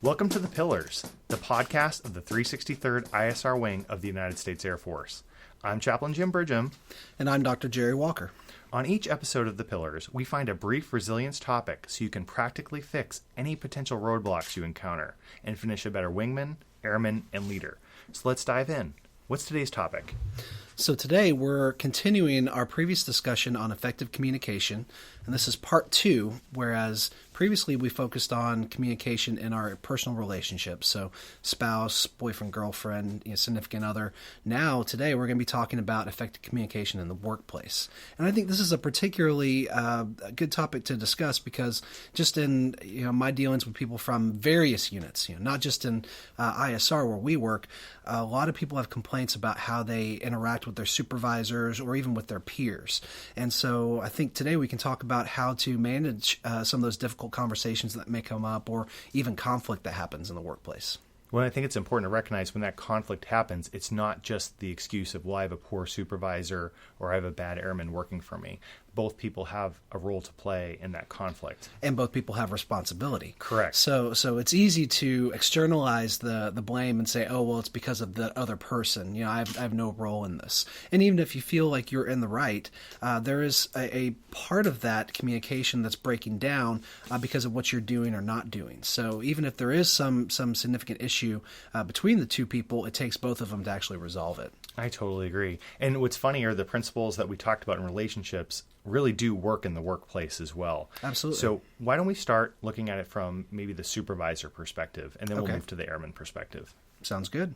Welcome to The Pillars, the podcast of the 363rd ISR Wing of the United States Air Force. I'm Chaplain Jim Bridgham. And I'm Dr. Jerry Walker. On each episode of The Pillars, we find a brief resilience topic so you can practically fix any potential roadblocks you encounter and finish a better wingman, airman, and leader. So let's dive in. What's today's topic? So today we're continuing our previous discussion on effective communication, and this is part 2, whereas previously we focused on communication in our personal relationships, so spouse, boyfriend, girlfriend, significant other. Now, today we're going to be talking about effective communication in the workplace. And I think this is a particularly good topic to discuss because just in my dealings with people from various units, not just in ISR where we work, a lot of people have complaints about how they interact with their supervisors or even with their peers. And so I think today we can talk about how to manage some of those difficult conversations that may come up or even conflict that happens in the workplace. Well, I think it's important to recognize when that conflict happens, it's not just the excuse of, well, I have a poor supervisor or I have a bad airman working for me. Both people have a role to play in that conflict. And both people have responsibility. Correct. So it's easy to externalize the blame and say, oh, well, it's because of the other person. I have no role in this. And even if you feel like you're in the right, there is a part of that communication that's breaking down because of what you're doing or not doing. So even if there is some significant issue between the two people, it takes both of them to actually resolve it. I totally agree. And what's funny are the principles that we talked about in relationships really do work in the workplace as well. Absolutely. So why don't we start looking at it from maybe the supervisor perspective, and then we'll move to the airman perspective. Sounds good.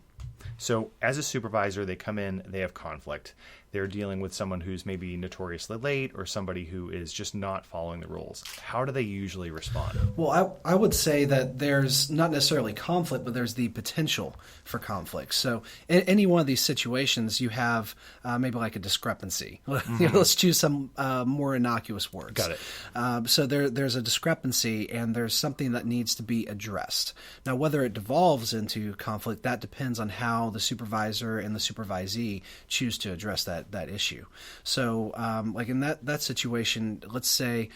So as a supervisor, they come in, they have conflict. They're dealing with someone who's maybe notoriously late or somebody who is just not following the rules. How do they usually respond? Well, I would say that there's not necessarily conflict, but there's the potential for conflict. So in any one of these situations, you have maybe like a discrepancy. Mm-hmm. Let's choose some more innocuous words. Got it. So there's a discrepancy and there's something that needs to be addressed. Now, whether it devolves into conflict, that depends on how the supervisor and the supervisee choose to address that issue. So like in that situation, let's say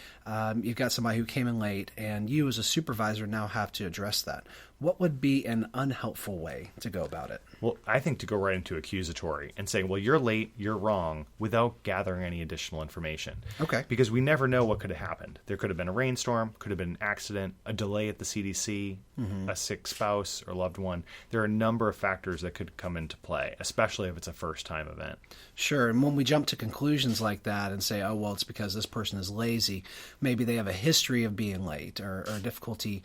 you've got somebody who came in late and you as a supervisor now have to address that. What would be an unhelpful way to go about it? Well, I think to go right into accusatory and say, well, you're late, you're wrong, without gathering any additional information. Okay. Because we never know what could have happened. There could have been a rainstorm, could have been an accident, a delay at the CDC, a sick spouse or loved one. There are a number of factors that could come into play, especially if it's a first-time event. Sure. And when we jump to conclusions like that and say, oh, well, it's because this person is lazy, maybe they have a history of being late or difficulty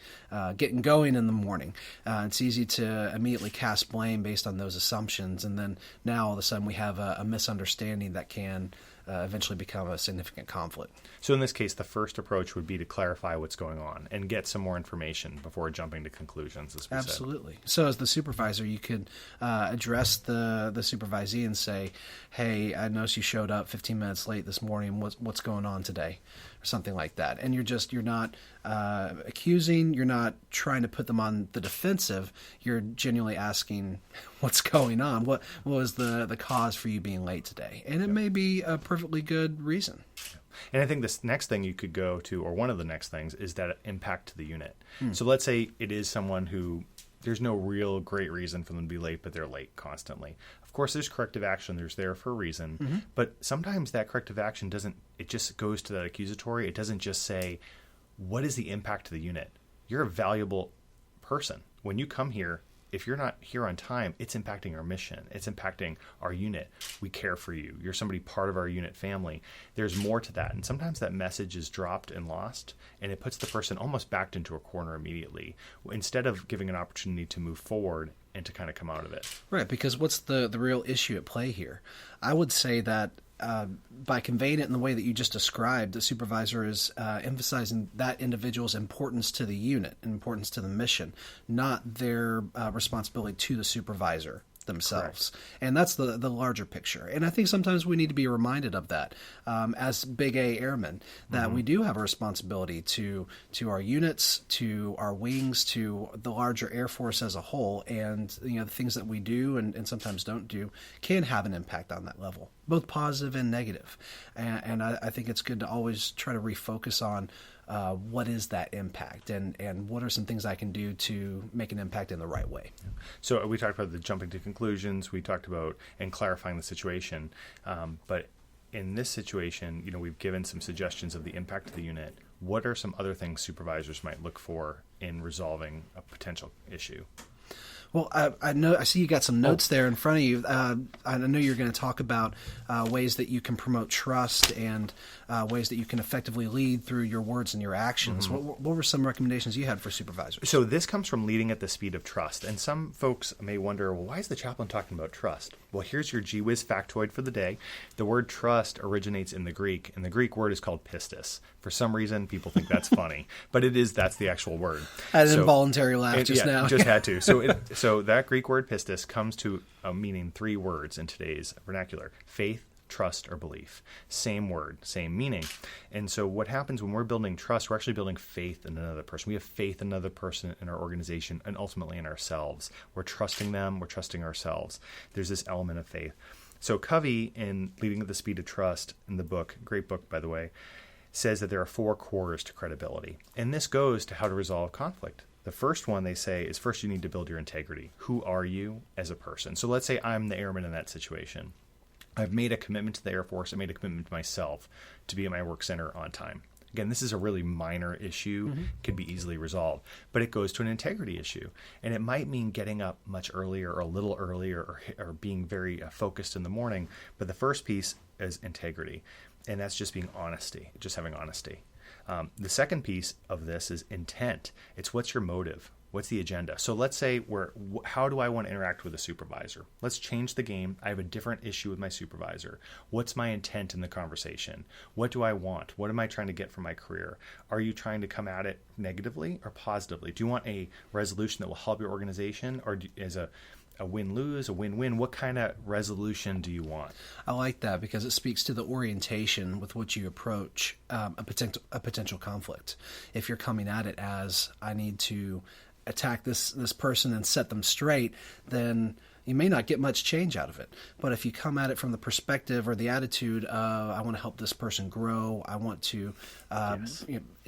getting going in the morning. It's easy to immediately cast blame based on those assumptions, and then now all of a sudden we have a misunderstanding that can eventually become a significant conflict. So in this case, the first approach would be to clarify what's going on and get some more information before jumping to conclusions, as we Absolutely. So as the supervisor, you could address the supervisee and say, hey, I noticed you showed up 15 minutes late this morning. What's going on today? Or something like that. And you're not accusing, you're not trying to put them on the defensive. You're genuinely asking what's going on. What was the cause for you being late today? And it may be a perfectly good reason. And I think this next thing you could go to, or one of the next things, is that impact to the unit. So let's say it is someone who there's no real great reason for them to be late, but they're late constantly. Of course, there's corrective action. There's there for a reason. But sometimes that corrective action it just goes to that accusatory. It doesn't just say, what is the impact to the unit? You're a valuable person. When you come here, if you're not here on time, it's impacting our mission. It's impacting our unit. We care for you. You're somebody part of our unit family. There's more to that. And sometimes that message is dropped and lost, and it puts the person almost backed into a corner immediately, instead of giving an opportunity to move forward and to kind of come out of it. Right, because what's the real issue at play here? I would say that by conveying it in the way that you just described, the supervisor is emphasizing that individual's importance to the unit, importance to the mission, not their responsibility to the supervisor themselves. Correct. And that's the larger picture. And I think sometimes we need to be reminded of that as big A airmen, that we do have a responsibility to our units, to our wings, to the larger Air Force as a whole. And the things that we do and sometimes don't do can have an impact on that level, both positive and negative. And I think it's good to always try to refocus on what is that impact, and what are some things I can do to make an impact in the right way. So we talked about the jumping to conclusions. We talked about and clarifying the situation, but in this situation, we've given some suggestions of the impact of the unit. What are some other things supervisors might look for in resolving a potential issue? Well, I see you got some notes there in front of you. I know you're going to talk about ways that you can promote trust and ways that you can effectively lead through your words and your actions. Mm-hmm. What were some recommendations you had for supervisors? So this comes from leading at the speed of trust. And some folks may wonder, well, why is the chaplain talking about trust? Well, here's your gee whiz factoid for the day. The word trust originates in the Greek, and the Greek word is called pistis. For some reason, people think that's funny, but that's the actual word. I had an involuntary laugh just now. Just had to. So that Greek word pistis comes to meaning 3 words in today's vernacular: faith, trust, or belief. Same word, same meaning. And so what happens when we're building trust, we're actually building faith in another person. We have faith in another person, in our organization, and ultimately in ourselves. We're trusting them, we're trusting ourselves. There's this element of faith. So Covey, in Leading at the Speed of Trust, in the book, great book, by the way, says that there are 4 cores to credibility. And this goes to how to resolve conflict. The first one, they say, is first you need to build your integrity. Who are you as a person? So let's say I'm the airman in that situation. I've made a commitment to the Air Force. I made a commitment to myself to be at my work center on time. Again, this is a really minor issue, could be easily resolved, but it goes to an integrity issue. And it might mean getting up much earlier or a little earlier or being very focused in the morning. But the first piece is integrity, and that's just being honesty, just having honesty. The second piece of this is intent. It's what's your motive? What's the agenda? So let's say how do I want to interact with a supervisor? Let's change the game. I have a different issue with my supervisor. What's my intent in the conversation? What do I want? What am I trying to get from my career? Are you trying to come at it negatively or positively? Do you want a resolution that will help your organization, or as a win-lose, a win-win? What kind of resolution do you want? I like that because it speaks to the orientation with which you approach a potential conflict. If you're coming at it as, I need to attack this person and set them straight, then you may not get much change out of it. But if you come at it from the perspective or the attitude of, I want to help this person grow, I want to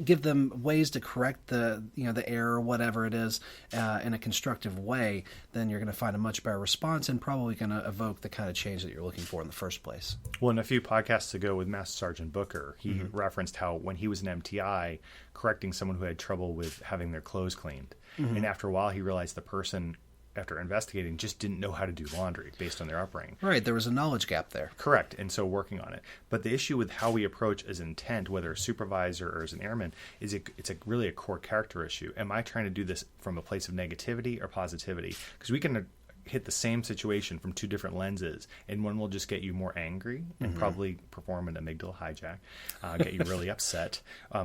give them ways to correct the error, whatever it is, in a constructive way, then you're going to find a much better response and probably going to evoke the kind of change that you're looking for in the first place. Well, in a few podcasts ago with Master Sergeant Booker, he referenced how when he was an MTI, correcting someone who had trouble with having their clothes cleaned. And after a while, he realized the person, after investigating, just didn't know how to do laundry based on their upbringing. Right, there was a knowledge gap there. Correct, and so working on it. But the issue with how we approach as intent, whether a supervisor or as an airman, is it's really a core character issue. Am I trying to do this from a place of negativity or positivity? Because we can hit the same situation from 2 different lenses, and one will just get you more angry and probably perform an amygdala hijack, get you really upset.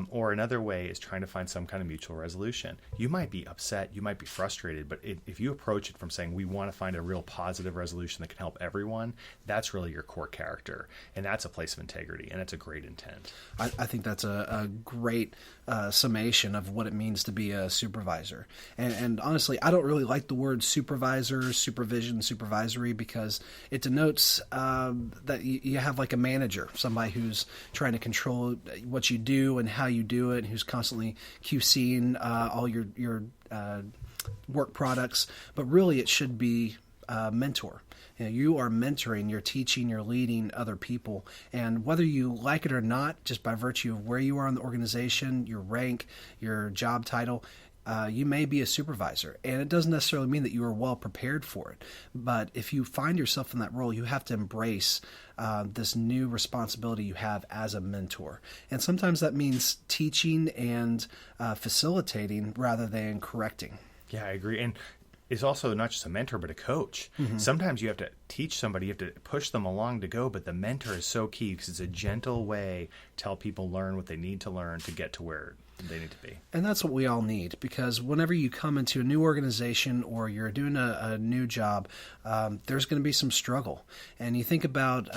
Or another way is trying to find some kind of mutual resolution. You might be upset, you might be frustrated, but if you approach it from saying, we want to find a real positive resolution that can help everyone, that's really your core character, and that's a place of integrity, and it's a great intent. I think that's a great summation of what it means to be a supervisor. And honestly, I don't really like the word supervisor, supervision, supervisory, because it denotes that you have like a manager, somebody who's trying to control what you do and how you do it, who's constantly QCing all your work products. But really, it should be a mentor. You are mentoring, you're teaching, you're leading other people. And whether you like it or not, just by virtue of where you are in the organization, your rank, your job title, you may be a supervisor. And it doesn't necessarily mean that you are well prepared for it. But if you find yourself in that role, you have to embrace this new responsibility you have as a mentor. And sometimes that means teaching and facilitating rather than correcting. Yeah, I agree. And is also not just a mentor, but a coach. Sometimes you have to teach somebody, you have to push them along to go, but the mentor is so key because it's a gentle way to help people learn what they need to learn to get to where they need to be. And that's what we all need, because whenever you come into a new organization or you're doing a new job, there's going to be some struggle. And you think about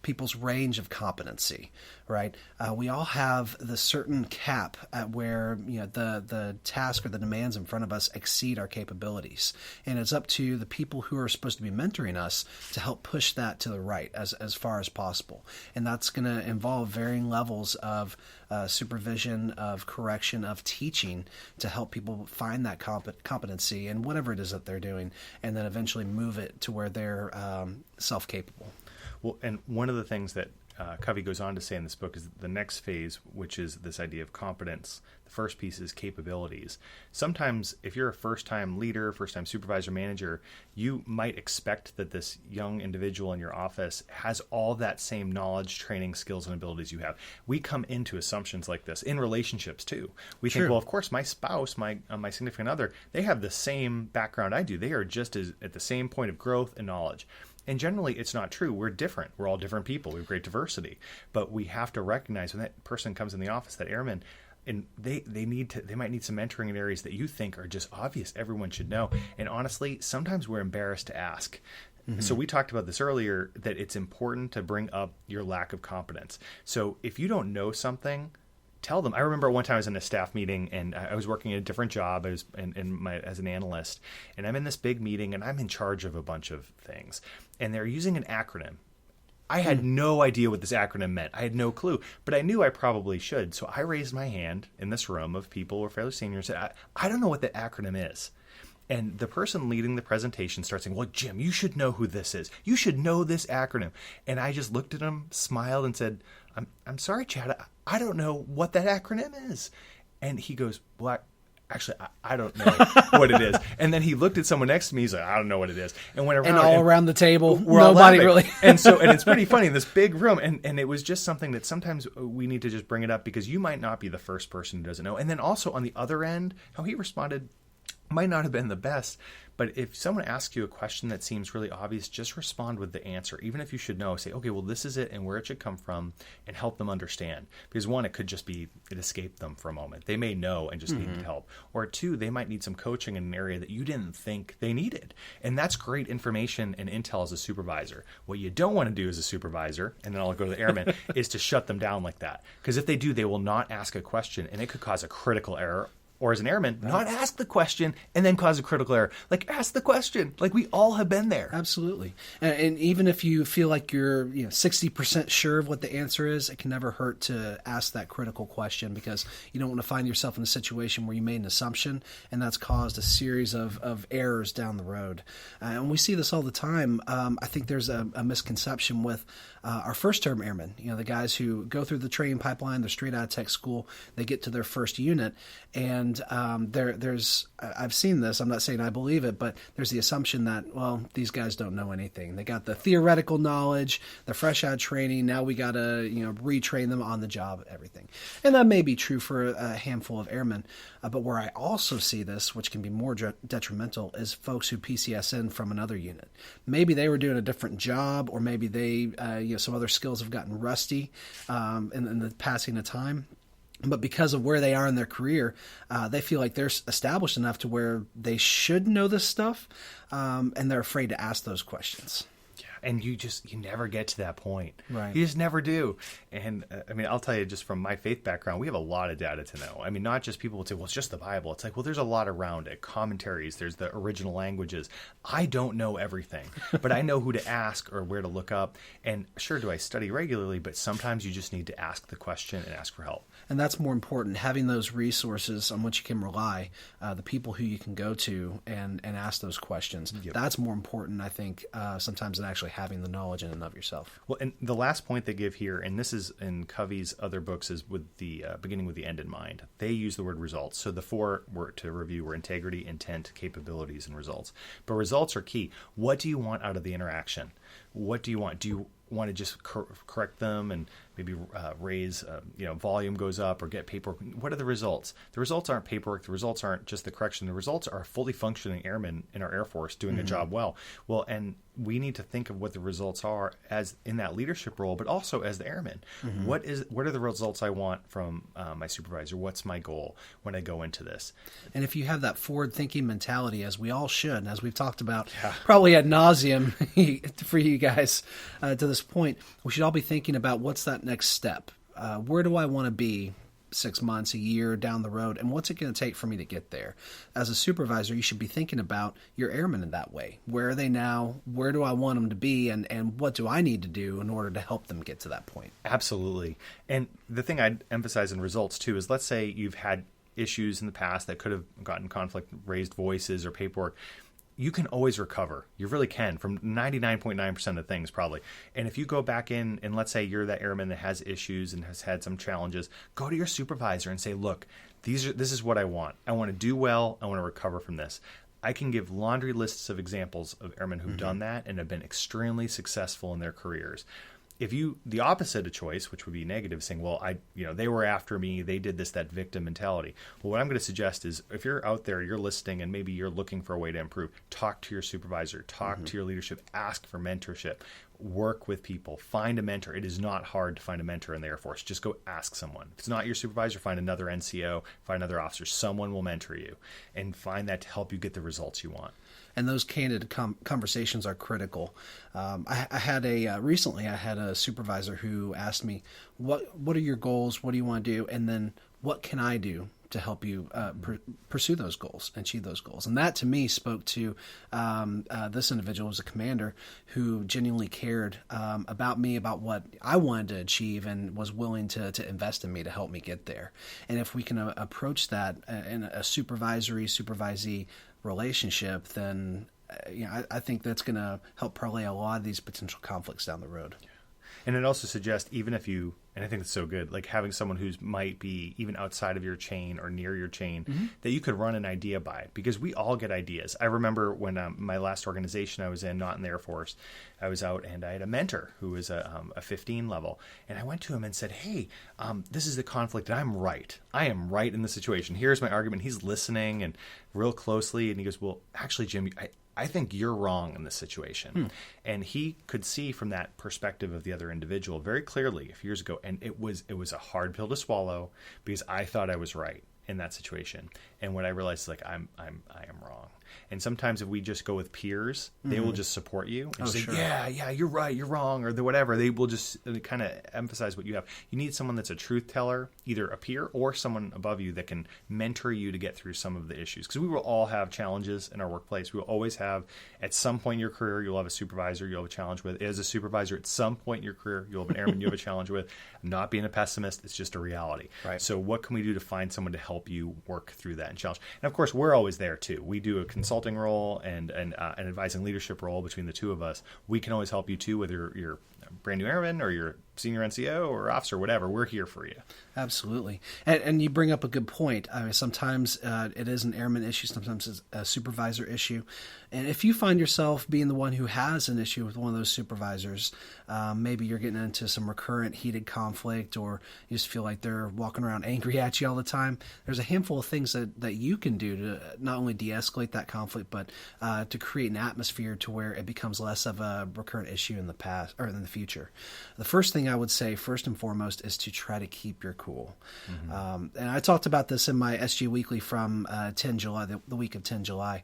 people's range of competency, right? We all have the certain cap at where the task or the demands in front of us exceed our capabilities. And it's up to the people who are supposed to be mentoring us to help push that to the right as far as possible. And that's going to involve varying levels of supervision, of correction, of teaching to help people find that competency in whatever it is that they're doing, and then eventually move it to where they're self-capable. Well, and one of the things that Covey goes on to say in this book is the next phase, which is this idea of competence. The first piece is capabilities. Sometimes if you're a first-time leader, first-time supervisor, manager, you might expect that this young individual in your office has all that same knowledge, training, skills, and abilities you have. We come into assumptions like this in relationships too. We think, well, of course, my spouse, my significant other, they have the same background I do. They are just at the same point of growth and knowledge. And generally, it's not true. We're different. We're all different people. We have great diversity. But we have to recognize when that person comes in the office, that airman, and they might need some mentoring in areas that you think are just obvious. Everyone should know. And honestly, sometimes we're embarrassed to ask. Mm-hmm. So we talked about this earlier, that it's important to bring up your lack of competence. So if you don't know something, tell them. I remember one time I was in a staff meeting and I was working at a different job. I was as an analyst, and I'm in this big meeting and I'm in charge of a bunch of things, and they're using an acronym. I had no idea what this acronym meant. I had no clue, but I knew I probably should. So I raised my hand in this room of people who were fairly senior and said, I don't know what the acronym is. And the person leading the presentation starts saying, well, Jim, you should know who this is. You should know this acronym. And I just looked at him, smiled, and said, I'm sorry, Chad, I don't know what that acronym is. And he goes, well, actually, I don't know what it is. And then he looked at someone next to me. He's like, I don't know what it is. And went around. And all around the table, we're nobody really. And it's pretty funny in this big room. And it was just something that sometimes we need to just bring it up, because you might not be the first person who doesn't know. And then also on the other end, how he responded might not have been the best, but if someone asks you a question that seems really obvious, just respond with the answer. Even if you should know, say, okay, well, this is it and where it should come from, and help them understand. Because one, it could just be it escaped them for a moment. They may know and just need help. Or two, they might need some coaching in an area that you didn't think they needed. And that's great information and intel as a supervisor. What you don't want to do as a supervisor, and then I'll go to the airman, is to shut them down like that. Because if they do, they will not ask a question, and it could cause a critical error. Or as an airman, not ask the question and then cause a critical error. Like, ask the question. Like, we all have been there. Absolutely. And even if you feel like you're 60% sure of what the answer is, it can never hurt to ask that critical question, because you don't want to find yourself in a situation where you made an assumption and that's caused a series of errors down the road. And we see this all the time. I think there's a misconception with our first-term airmen, the guys who go through the training pipeline, they're straight out of tech school, they get to their first unit, and there's I've seen this, I'm not saying I believe it, but there's the assumption that, well, these guys don't know anything. They got the theoretical knowledge, they're fresh out of training, now we got to retrain them on the job, everything. And that may be true for a handful of airmen, but where I also see this, which can be more detrimental, is folks who PCS in from another unit. Maybe they were doing a different job, or maybe they some other skills have gotten rusty in the passing of time. But because of where they are in their career, they feel like they're established enough to where they should know this stuff, and they're afraid to ask those questions. Yeah, and you never get to that point. Right. You just never do. And I'll tell you, just from my faith background, we have a lot of data to know. Not just people would say, well, it's just the Bible. It's like, well, there's a lot around it. Commentaries, there's the original languages. I don't know everything, but I know who to ask or where to look up. And sure, do I study regularly, but sometimes you just need to ask the question and ask for help. And that's more important, having those resources on which you can rely, the people who you can go to and ask those questions. Yep. That's more important, I think, sometimes than actually having the knowledge in and of yourself. Well, and the last point they give here, and this is in Covey's other books, is with the beginning with the end in mind. They use the word results. So the four to review were integrity, intent, capabilities, and results. But results are key. What do you want out of the interaction? What do you want? Do you want to just correct them and maybe raise, volume goes up or get paperwork? What are the results? The results aren't paperwork. The results aren't just the correction. The results are fully functioning airmen in our Air Force doing a job well. Well, and we need to think of what the results are as in that leadership role, but also as the airman. Mm-hmm. What are the results I want from my supervisor? What's my goal when I go into this? And if you have that forward-thinking mentality, as we all should, as we've talked about probably ad nauseum for you guys to this point, we should all be thinking about what's that next step. Where do I want to be 6 months, a year down the road, and what's it going to take for me to get there? As a supervisor, you should be thinking about your airmen in that way. Where are they now? Where do I want them to be? And what do I need to do in order to help them get to that point? Absolutely. And the thing I'd emphasize in results too is, let's say you've had issues in the past that could have gotten conflict, raised voices or paperwork. You can always recover. You really can, from 99.9% of things probably. And if you go back in and let's say you're that airman that has issues and has had some challenges, go to your supervisor and say, look, this is what I want. I want to do well. I want to recover from this. I can give laundry lists of examples of airmen who've done that and have been extremely successful in their careers. If the opposite of choice, which would be negative, saying, well, they were after me, they did this, that victim mentality. Well, what I'm going to suggest is, if you're out there, you're listening, and maybe you're looking for a way to improve, talk to your supervisor, talk to your leadership, ask for mentorship, work with people, find a mentor. It is not hard to find a mentor in the Air Force. Just go ask someone. If it's not your supervisor, find another NCO, find another officer. Someone will mentor you, and find that to help you get the results you want. And those candid conversations are critical. Recently I had a supervisor who asked me, what are your goals? What do you want to do? And then what can I do to help you pursue those goals and achieve those goals? And that to me spoke to this individual was a commander who genuinely cared about me, about what I wanted to achieve, and was willing to invest in me to help me get there. And if we can approach that in a supervisee relationship, then I think that's going to help parlay a lot of these potential conflicts down the road. And it also suggests, even if you, and I think it's so good, like having someone who's might be even outside of your chain or near your chain, that you could run an idea by, because we all get ideas. I remember when my last organization I was in, not in the Air Force, I was out and I had a mentor who was a 15 level, and I went to him and said, hey, this is the conflict, and I'm right. I am right in the situation. Here's my argument. He's listening and real closely, and he goes, well, actually, Jim, I think you're wrong in this situation. And he could see from that perspective of the other individual very clearly a few years ago. And it was a hard pill to swallow, because I thought I was right in that situation. And what I realized is, like, I am wrong. And sometimes if we just go with peers, they will just support you and say, sure, yeah, you're right, you're wrong, or whatever. They will just kind of emphasize what you have. You need someone that's a truth teller, either a peer or someone above you that can mentor you to get through some of the issues. Because we will all have challenges in our workplace. We will always have, at some point in your career, you'll have a supervisor you'll have a challenge with. As a supervisor, at some point in your career, you'll have an airman you have a challenge with. I'm not being a pessimist, it's just a reality. Right. So what can we do to find someone to help you work through that and challenge? And of course, we're always there too. We do a consulting role and an advising leadership role between the two of us. We can always help you too, whether you're a brand new airman or you're senior NCO or officer, whatever. We're here for you. Absolutely. And you bring up a good point. I mean, sometimes it is an airman issue, sometimes it's a supervisor issue. And if you find yourself being the one who has an issue with one of those supervisors, maybe you're getting into some recurrent heated conflict, or you just feel like they're walking around angry at you all the time, there's a handful of things that you can do to not only de-escalate that conflict, but to create an atmosphere to where it becomes less of a recurrent issue in the past or in the future. The first thing I would say, first and foremost, is to try to keep your cool. And I talked about this in my SG Weekly from 10 July, the week of 10 July.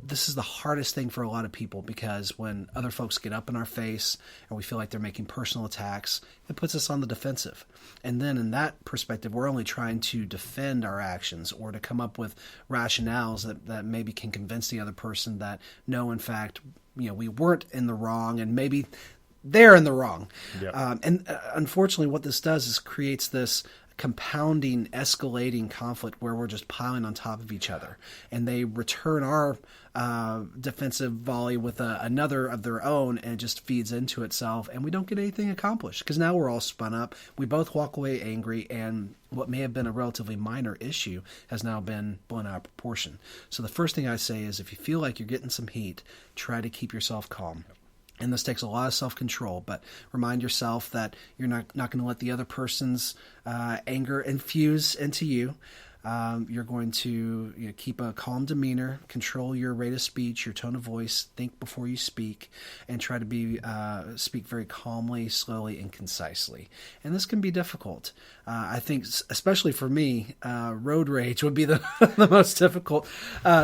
This is the hardest thing for a lot of people, because when other folks get up in our face and we feel like they're making personal attacks, it puts us on the defensive. And then in that perspective, we're only trying to defend our actions or to come up with rationales that maybe can convince the other person that, no, in fact, we weren't in the wrong, and maybe they're in the wrong. Yep. And unfortunately, what this does is creates this compounding, escalating conflict where we're just piling on top of each other, and they return our defensive volley with another of their own, and it just feeds into itself, and we don't get anything accomplished, because now we're all spun up. We both walk away angry, and what may have been a relatively minor issue has now been blown out of proportion. So the first thing I say is, if you feel like you're getting some heat, try to keep yourself calm. And this takes a lot of self-control, but remind yourself that you're not going to let the other person's anger infuse into you. You're going to keep a calm demeanor, control your rate of speech, your tone of voice, think before you speak, and try to speak very calmly, slowly, and concisely. And this can be difficult. I think, especially for me, road rage would be the the most difficult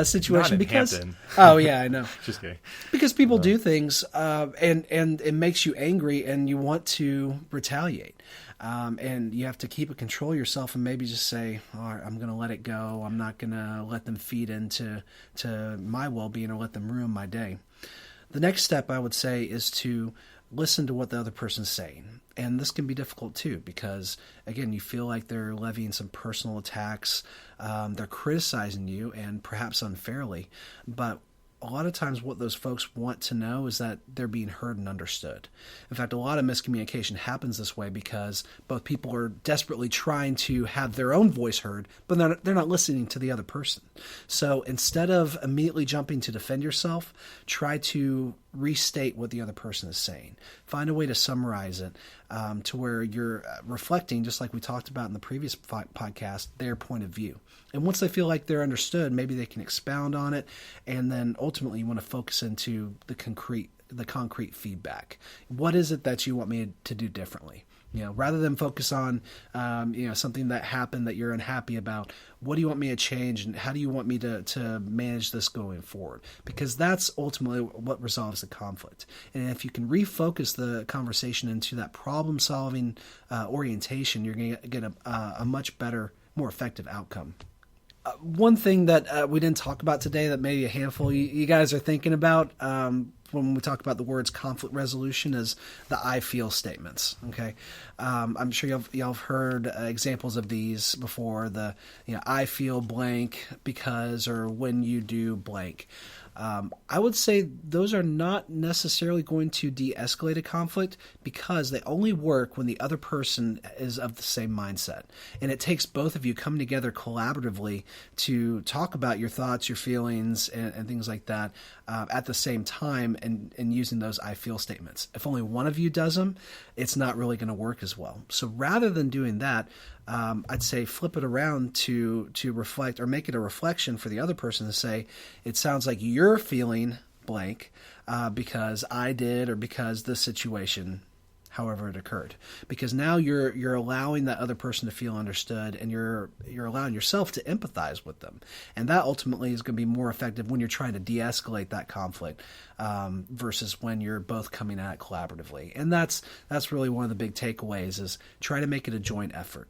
situation. Not in because Hampton. Oh yeah, I know. Just kidding. Because people do things, and it makes you angry, and you want to retaliate. And you have to keep a control of yourself and maybe just say, all right, I'm going to let it go. I'm not going to let them feed into my well-being or let them ruin my day. The next step, I would say, is to listen to what the other person's saying. And this can be difficult too, because again, you feel like they're levying some personal attacks. They're criticizing you, and perhaps unfairly. But a lot of times what those folks want to know is that they're being heard and understood. In fact, a lot of miscommunication happens this way because both people are desperately trying to have their own voice heard, but they're not listening to the other person. So instead of immediately jumping to defend yourself, try to restate what the other person is saying. Find a way to summarize it to where you're reflecting, just like we talked about in the previous podcast, their point of view. And once they feel like they're understood, maybe they can expound on it. And then ultimately you want to focus into the concrete feedback. What is it that you want me to do differently? Rather than focus on, something that happened that you're unhappy about, what do you want me to change and how do you want me to manage this going forward? Because that's ultimately what resolves the conflict. And if you can refocus the conversation into that problem-solving orientation, you're going to get a much better, more effective outcome. One thing that we didn't talk about today that maybe a handful of you guys are thinking about when we talk about the words conflict resolution is the I feel statements. Okay, I'm sure y'all have heard examples of these before. I feel blank because, or when you do blank. I would say those are not necessarily going to de-escalate a conflict because they only work when the other person is of the same mindset. And it takes both of you coming together collaboratively to talk about your thoughts, your feelings, and things like that at the same time and using those I feel statements. If only one of you does them, it's not really going to work as well. So rather than doing that, I'd say flip it around to reflect or make it a reflection for the other person to say, it sounds like you're feeling blank because I did or because this situation, however it occurred. Because now you're allowing that other person to feel understood and you're allowing yourself to empathize with them. And that ultimately is going to be more effective when you're trying to de-escalate that conflict versus when you're both coming at it collaboratively. And that's really one of the big takeaways is try to make it a joint effort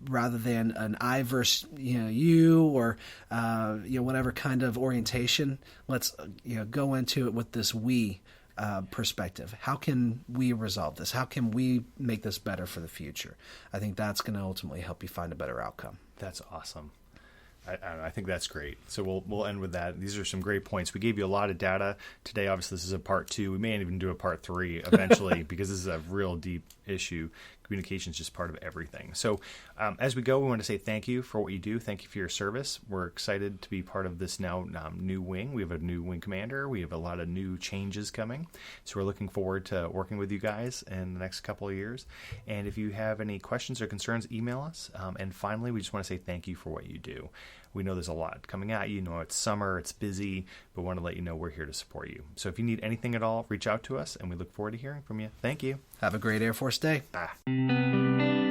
rather than an I versus you or whatever kind of orientation. Let's go into it with this we perspective. How can we resolve this? How can we make this better for the future? I think that's going to ultimately help you find a better outcome. That's awesome. I think that's great. So we'll end with that. These are some great points. We gave you a lot of data today. Obviously, this is a part 2. We may even do a part 3 eventually because this is a real deep issue. Communication is just part of everything. So as we go, we want to say thank you for what you do. Thank you for your service. We're excited to be part of this now new wing. We have a new wing commander. We have a lot of new changes coming. So we're looking forward to working with you guys in the next couple of years. And if you have any questions or concerns, email us. And finally, we just want to say thank you for what you do. We know there's a lot coming at you. It's summer, it's busy, but we want to let you know we're here to support you. So if you need anything at all, reach out to us, and we look forward to hearing from you. Thank you. Have a great Air Force Day. Bye.